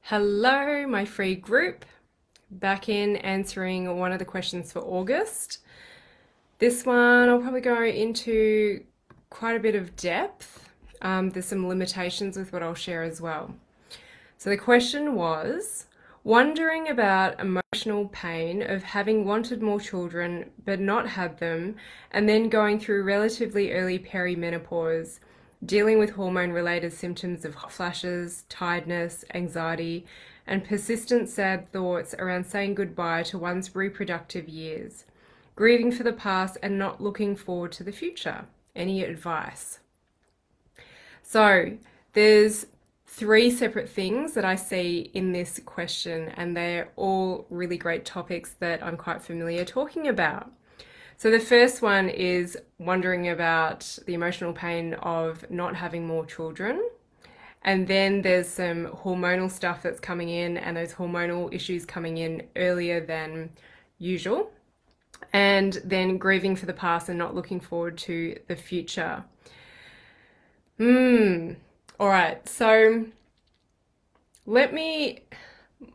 Hello, my free group. Back in answering one of the questions for August. This one I'll probably go into quite a bit of depth. There's some limitations with what I'll share as well. So the question was wondering about emotional pain of having wanted more children but not had them, and then going through relatively early perimenopause, dealing with hormone-related symptoms of hot flashes, tiredness, anxiety, and persistent sad thoughts around saying goodbye to one's reproductive years, grieving for the past and not looking forward to the future. Any advice? So there's three separate things that I see in this question, and they're all really great topics that I'm quite familiar talking about. So the first one is wondering about the emotional pain of not having more children. And then there's some hormonal stuff that's coming in, and those hormonal issues coming in earlier than usual. And then grieving for the past and not looking forward to the future. All right, so my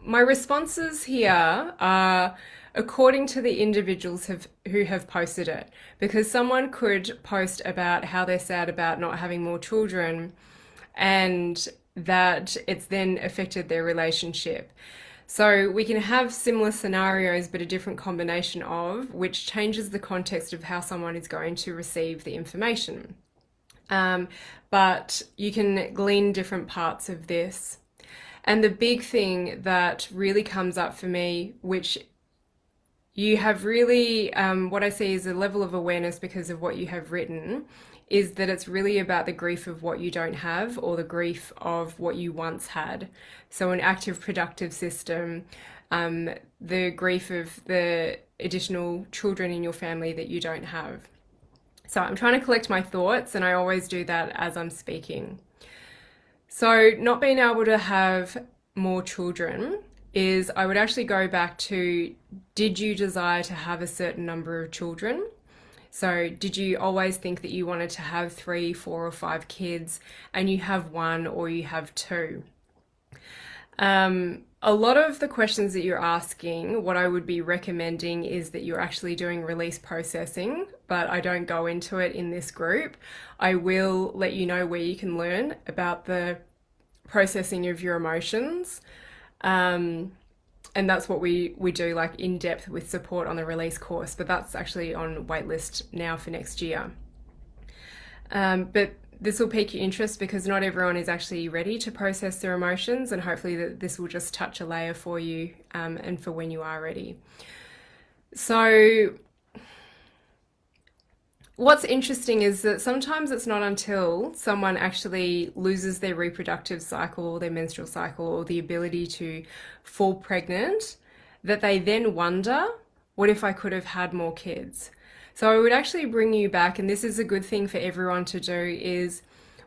responses here are according to the individuals who have posted it, because someone could post about how they're sad about not having more children and that it's then affected their relationship. So we can have similar scenarios, but a different combination of, which changes the context of how someone is going to receive the information. But you can glean different parts of this. And the big thing that really comes up for me, which you have really, what I see is a level of awareness because of what you have written, is that it's really about the grief of what you don't have or the grief of what you once had. So an active productive system, the grief of the additional children in your family that you don't have. So I'm trying to collect my thoughts, and I always do that as I'm speaking. So not being able to have more children is, I would actually go back to, did you desire to have a certain number of children? So did you always think that you wanted to have 3, 4, or 5 kids, and you have one or you have two? A lot of the questions that you're asking, what I would be recommending is that you're actually doing release processing, but I don't go into it in this group. I will let you know where you can learn about the processing of your emotions. And that's what we do, like in depth with support on the release course, but that's actually on waitlist now for next year. But this will pique your interest because not everyone is actually ready to process their emotions, and hopefully this will just touch a layer for you and for when you are ready. So what's interesting is that sometimes it's not until someone actually loses their reproductive cycle or their menstrual cycle or the ability to fall pregnant that they then wonder, what if I could have had more kids? So I would actually bring you back, and this is a good thing for everyone to do, is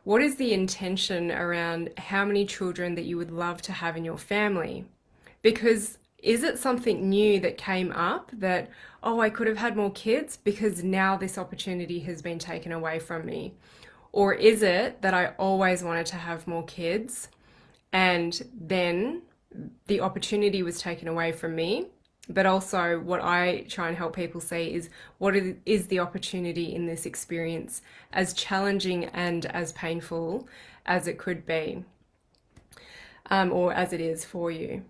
what is the intention around how many children that you would love to have in your family? Because is it something new that came up that, oh, I could have had more kids because now this opportunity has been taken away from me? Or is it that I always wanted to have more kids and then the opportunity was taken away from me? But also what I try and help people see is what is the opportunity in this experience, as challenging and as painful as it could be, or as it is for you.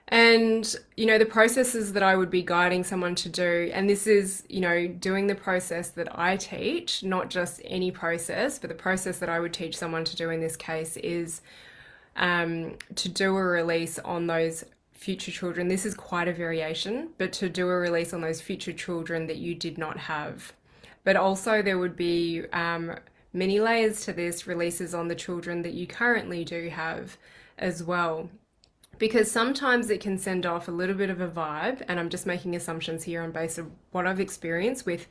And, the processes that I would be guiding someone to do, and this is, doing the process that I teach, not just any process, but the process that I would teach someone to do in this case is to do a release on those future children. This is quite a variation, but to do a release on those future children that you did not have. But also there would be many layers to this, releases on the children that you currently do have as well. Because sometimes it can send off a little bit of a vibe, and I'm just making assumptions here on base of what I've experienced with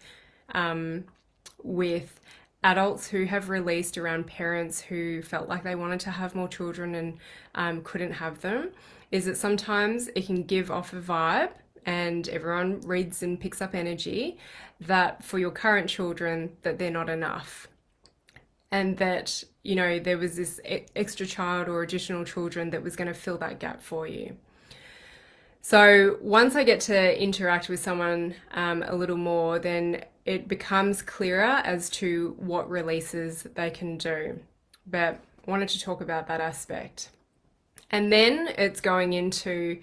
adults who have released around parents who felt like they wanted to have more children and couldn't have them, is that sometimes it can give off a vibe, and everyone reads and picks up energy, that for your current children that they're not enough. and that, there was this extra child or additional children that was going to fill that gap for you. So once I get to interact with someone a little more, then it becomes clearer as to what releases they can do. But I wanted to talk about that aspect. And then it's going into,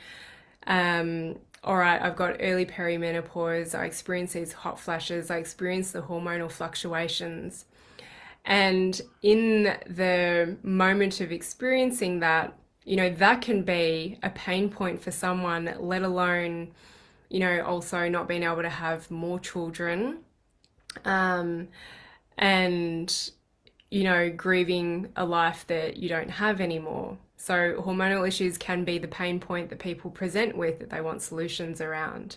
all right, I've got early perimenopause, I experience these hot flashes, I experience the hormonal fluctuations. And in the moment of experiencing that, that can be a pain point for someone, let alone, also not being able to have more children, and, grieving a life that you don't have anymore. So hormonal issues can be the pain point that people present with, that they want solutions around.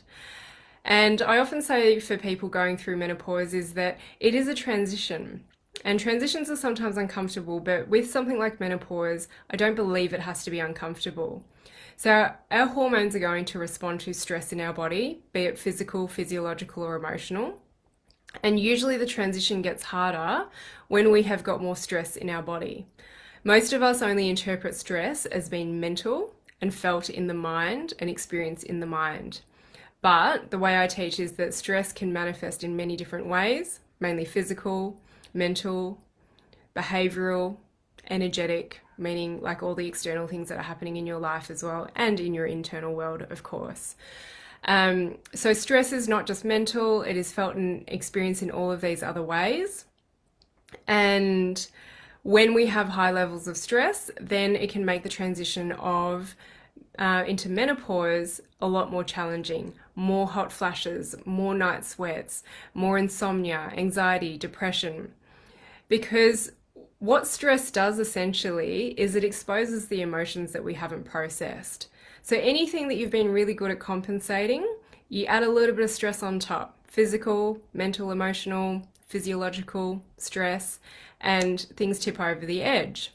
And I often say for people going through menopause is that it is a transition. And transitions are sometimes uncomfortable, but with something like menopause, I don't believe it has to be uncomfortable. So our hormones are going to respond to stress in our body, be it physical, physiological, or emotional. And usually the transition gets harder when we have got more stress in our body. Most of us only interpret stress as being mental and felt in the mind and experienced in the mind. But the way I teach is that stress can manifest in many different ways, mainly physical, mental, behavioral, energetic, meaning like all the external things that are happening in your life as well, and in your internal world, of course. So stress is not just mental, it is felt and experienced in all of these other ways. And when we have high levels of stress, then it can make the transition into menopause a lot more challenging. More hot flashes, more night sweats, more insomnia, anxiety, depression. Because what stress does essentially is it exposes the emotions that we haven't processed. So anything that you've been really good at compensating, you add a little bit of stress on top. Physical, mental, emotional, physiological stress, and things tip over the edge.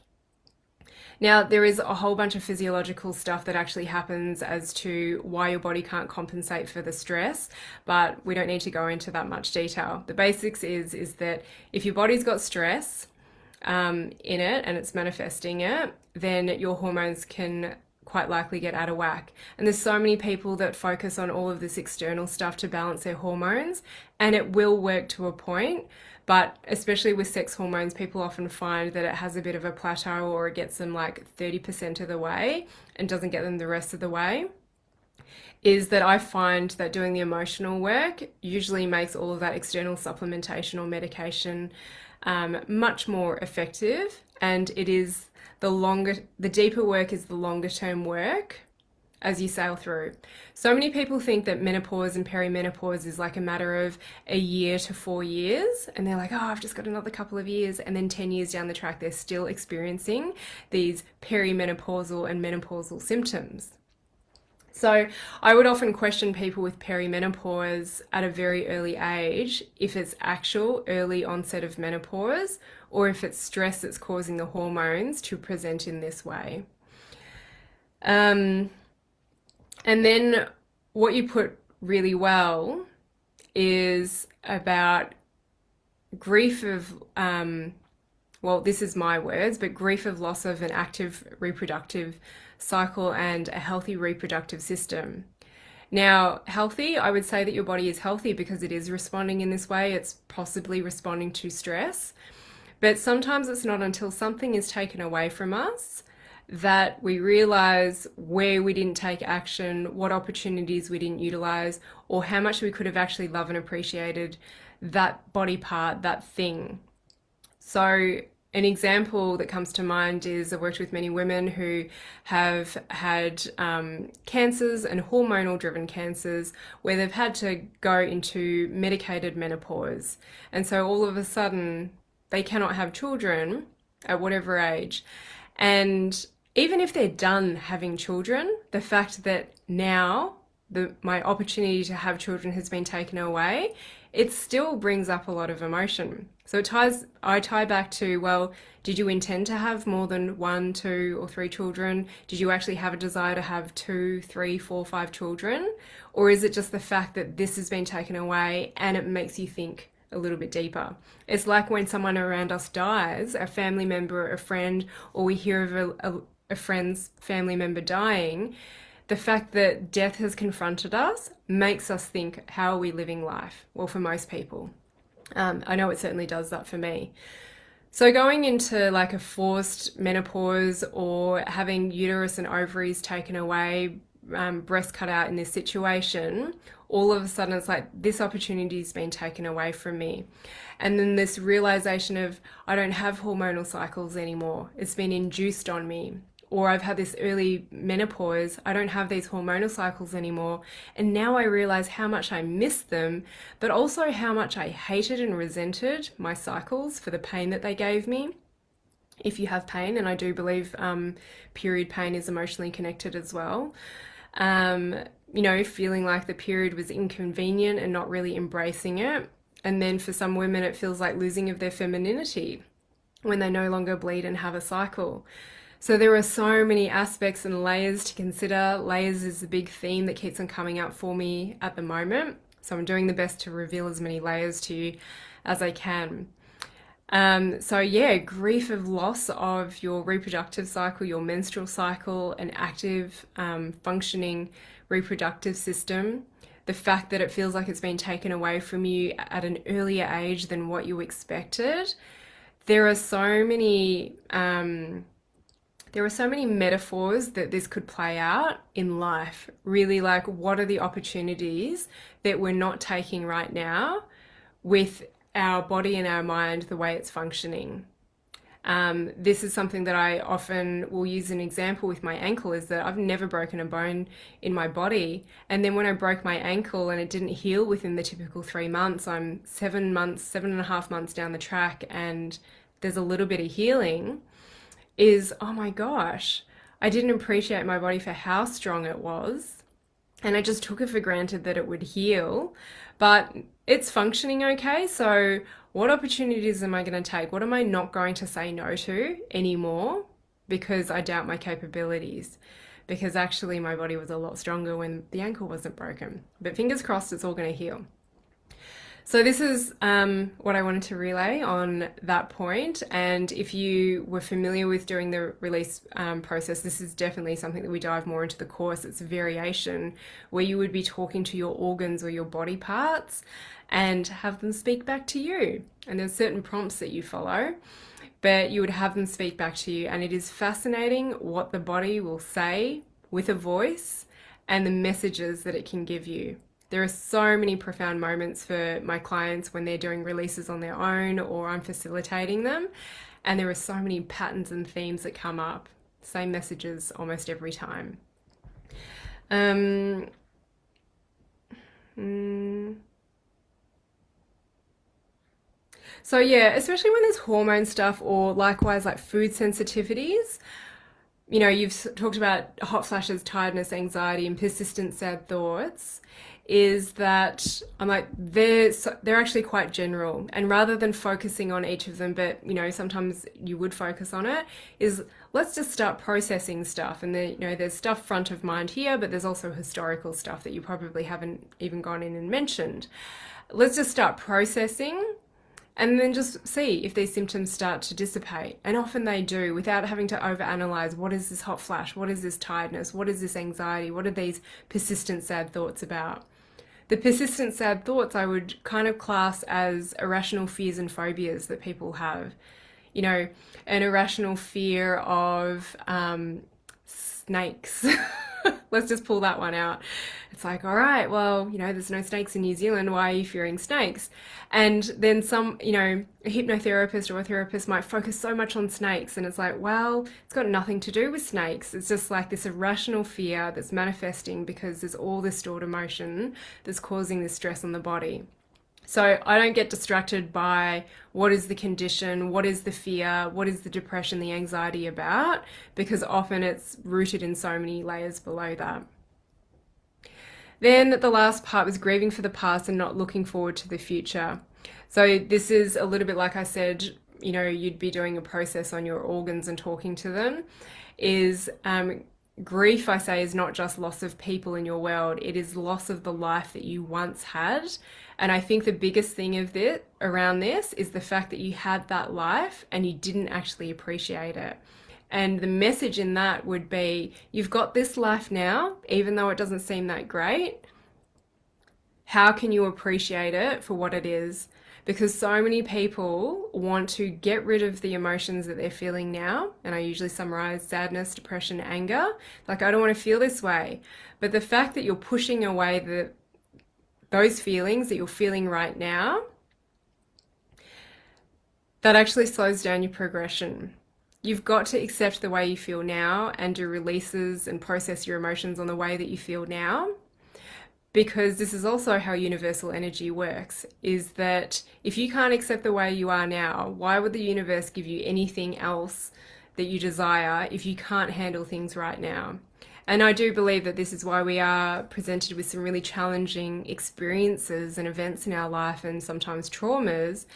Now, there is a whole bunch of physiological stuff that actually happens as to why your body can't compensate for the stress, but we don't need to go into that much detail. The basics is that if your body's got stress in it and it's manifesting it, then your hormones can quite likely get out of whack. And there's so many people that focus on all of this external stuff to balance their hormones, and it will work to a point. But especially with sex hormones, people often find that it has a bit of a plateau, or it gets them like 30% of the way and doesn't get them the rest of the way. Is that I find that doing the emotional work usually makes all of that external supplementation or medication much more effective. And it is the deeper work is the longer term work as you sail through. So many people think that menopause and perimenopause is like a matter of a year to 4 years, and they're like, oh, I've just got another couple of years, and then 10 years down the track they're still experiencing these perimenopausal and menopausal symptoms. So I would often question people with perimenopause at a very early age if it's actual early onset of menopause or if it's stress that's causing the hormones to present in this way. And then what you put really well is about grief of, well, this is my words, but grief of loss of an active reproductive cycle and a healthy reproductive system. Now, healthy, I would say that your body is healthy because it is responding in this way. It's possibly responding to stress. But sometimes it's not until something is taken away from us that we realize where we didn't take action, what opportunities we didn't utilize, or how much we could have actually loved and appreciated that body part, that thing. So an example that comes to mind is I've worked with many women who have had cancers and hormonal driven cancers where they've had to go into medicated menopause. And so all of a sudden they cannot have children at whatever age. And even if they're done having children, the fact that now my opportunity to have children has been taken away, it still brings up a lot of emotion. So I tie back to, well, did you intend to have more than 1, 2, or 3 children? Did you actually have a desire to have 2, 3, 4, 5 children? Or is it just the fact that this has been taken away and it makes you think a little bit deeper. It's like when someone around us dies, a family member, a friend, or we hear of a friend's family member dying, the fact that death has confronted us makes us think, how are we living life? Well, for most people. I know it certainly does that for me. So going into like a forced menopause or having uterus and ovaries taken away, breast cut out in this situation, all of a sudden it's like this opportunity's been taken away from me. And then this realization of I don't have hormonal cycles anymore. It's been induced on me. Or I've had this early menopause, I don't have these hormonal cycles anymore. And now I realize how much I missed them, but also how much I hated and resented my cycles for the pain that they gave me. If you have pain, and I do believe period pain is emotionally connected as well. Feeling like the period was inconvenient and not really embracing it. And then for some women, it feels like losing of their femininity when they no longer bleed and have a cycle. So there are so many aspects and layers to consider. Layers is the big theme that keeps on coming up for me at the moment. So I'm doing the best to reveal as many layers to you as I can. Grief of loss of your reproductive cycle, your menstrual cycle, an active, functioning reproductive system. The fact that it feels like it's been taken away from you at an earlier age than what you expected. There are so many metaphors that this could play out in life. Really, like, what are the opportunities that we're not taking right now with our body and our mind the way it's functioning? This is something that I often will use an example with my ankle, is that I've never broken a bone in my body. And then when I broke my ankle and it didn't heal within the typical 3 months, I'm 7.5 months down the track and there's a little bit of healing, is, oh my gosh, I didn't appreciate my body for how strong it was. And I just took it for granted that it would heal, but it's functioning okay. So what opportunities am I going to take? What am I not going to say no to anymore because I doubt my capabilities? Because actually my body was a lot stronger when the ankle wasn't broken. But fingers crossed, it's all going to heal. So this is what I wanted to relay on that point. And if you were familiar with doing the release process, this is definitely something that we dive more into the course. It's a variation where you would be talking to your organs or your body parts and have them speak back to you. And there's certain prompts that you follow, but you would have them speak back to you. And it is fascinating what the body will say with a voice and the messages that it can give you. There are so many profound moments for my clients when they're doing releases on their own or I'm facilitating them. And there are so many patterns and themes that come up. Same messages almost every time. So yeah, especially when there's hormone stuff or likewise like food sensitivities. You've talked about hot flashes, tiredness, anxiety, and persistent sad thoughts. Is that I'm like, they're actually quite general, and rather than focusing on each of them, but sometimes you would focus on it, is let's just start processing stuff. And there's stuff front of mind here, but there's also historical stuff that you probably haven't even gone in and mentioned. Let's just start processing and then just see if these symptoms start to dissipate. And often they do, without having to overanalyze. What is this hot flash? What is this tiredness? What is this anxiety? What are these persistent sad thoughts about? The persistent sad thoughts I would kind of class as irrational fears and phobias that people have. An irrational fear of snakes. Let's just pull that one out. It's like, all right, well, there's no snakes in New Zealand. Why are you fearing snakes? And then some, a hypnotherapist or a therapist might focus so much on snakes. And it's like, well, it's got nothing to do with snakes. It's just like this irrational fear that's manifesting because there's all this stored emotion that's causing this stress on the body. So I don't get distracted by what is the condition, what is the fear, what is the depression, the anxiety about, because often it's rooted in so many layers below that. Then the last part was grieving for the past and not looking forward to the future. So this is a little bit like I said, you'd be doing a process on your organs and talking to them. Is grief, I say, is not just loss of people in your world. It is loss of the life that you once had And I think the biggest thing of this around this is the fact that you had that life and you didn't actually appreciate it. And the message in that would be, you've got this life now, even though it doesn't seem that great. How can you appreciate it for what it is? Because so many people want to get rid of the emotions that they're feeling now. And I usually summarize sadness, depression, anger. Like, I don't want to feel this way. But the fact that you're pushing away those feelings that you're feeling right now, that actually slows down your progression. You've got to accept the way you feel now and do releases and process your emotions on the way that you feel now. Because this is also how universal energy works, is that if you can't accept the way you are now, why would the universe give you anything else that you desire if you can't handle things right now? And I do believe that this is why we are presented with some really challenging experiences and events in our life, and sometimes traumas,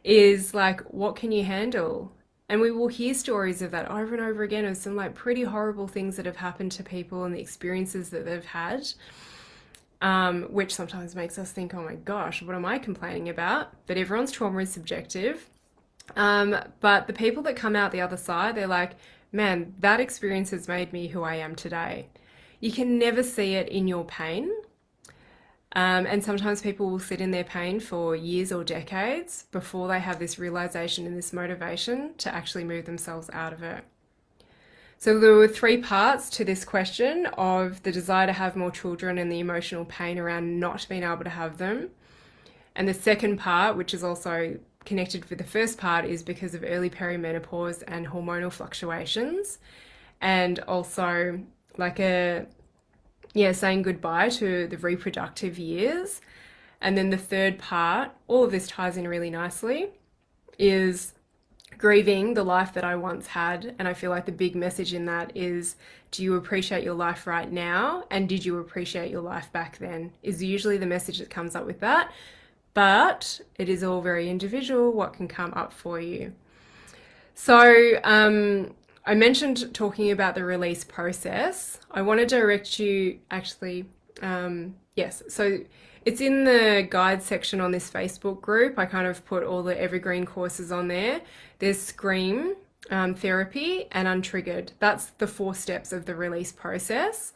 is like, what can you handle? And we will hear stories of that over and over again, of some like pretty horrible things that have happened to people and the experiences that they've had. Which sometimes makes us think, oh my gosh, what am I complaining about? But everyone's trauma is subjective. But the people that come out the other side, they're like, man, that experience has made me who I am today. You can never see it in your pain. And sometimes people will sit in their pain for years or decades before they have this realization and this motivation to actually move themselves out of it. So there were 3 parts to this question of the desire to have more children and the emotional pain around not being able to have them. And the second part, which is also connected with the first part, is because of early perimenopause and hormonal fluctuations. And also like saying goodbye to the reproductive years. And then the third part, all of this ties in really nicely, is grieving the life that I once had. And I feel like the big message in that is, do you appreciate your life right now? And did you appreciate your life back then? Is usually the message that comes up with that. But it is all very individual, what can come up for you. So I mentioned talking about the release process. I want to direct you actually, yes, so it's in the guide section on this Facebook group. I kind of put all the evergreen courses on there. There's Scream, Therapy, and Untriggered. That's the 4 steps of the release process.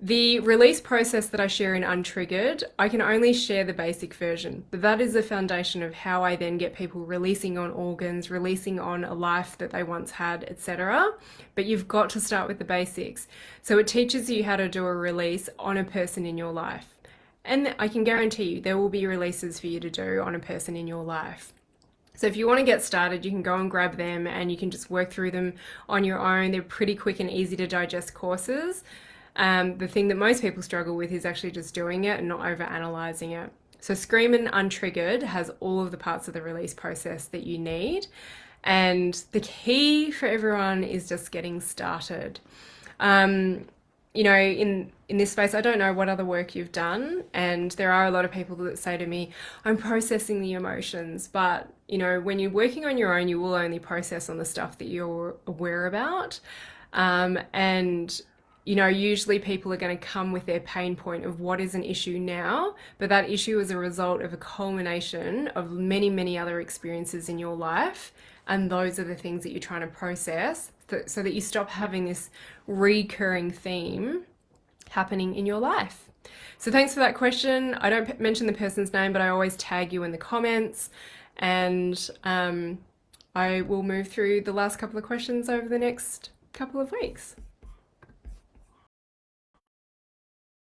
The release process that I share in Untriggered, I can only share the basic version, but that is the foundation of how I then get people releasing on organs, releasing on a life that they once had, etc. But you've got to start with the basics. So it teaches you how to do a release on a person in your life. And I can guarantee you there will be releases for you to do on a person in your life. So if you want to get started, you can go and grab them and you can just work through them on your own. They're pretty quick and easy to digest courses. The thing that most people struggle with is actually just doing it and not over-analyzing it. So Scream and Untriggered has all of the parts of the release process that you need. And the key for everyone is just getting started. You know, in this space, I don't know what other work you've done, and there are a lot of people that say to me, I'm processing the emotions, but you know, when you're working on your own, you will only process on the stuff that you're aware about. And you know, usually people are going to come with their pain point of what is an issue now, but that issue is a result of a culmination of many, many other experiences in your life. And those are the things that you're trying to process so that you stop having this recurring theme happening in your life. So thanks for that question. I don't mention the person's name, but I always tag you in the comments, and I will move through the last couple of questions over the next couple of weeks.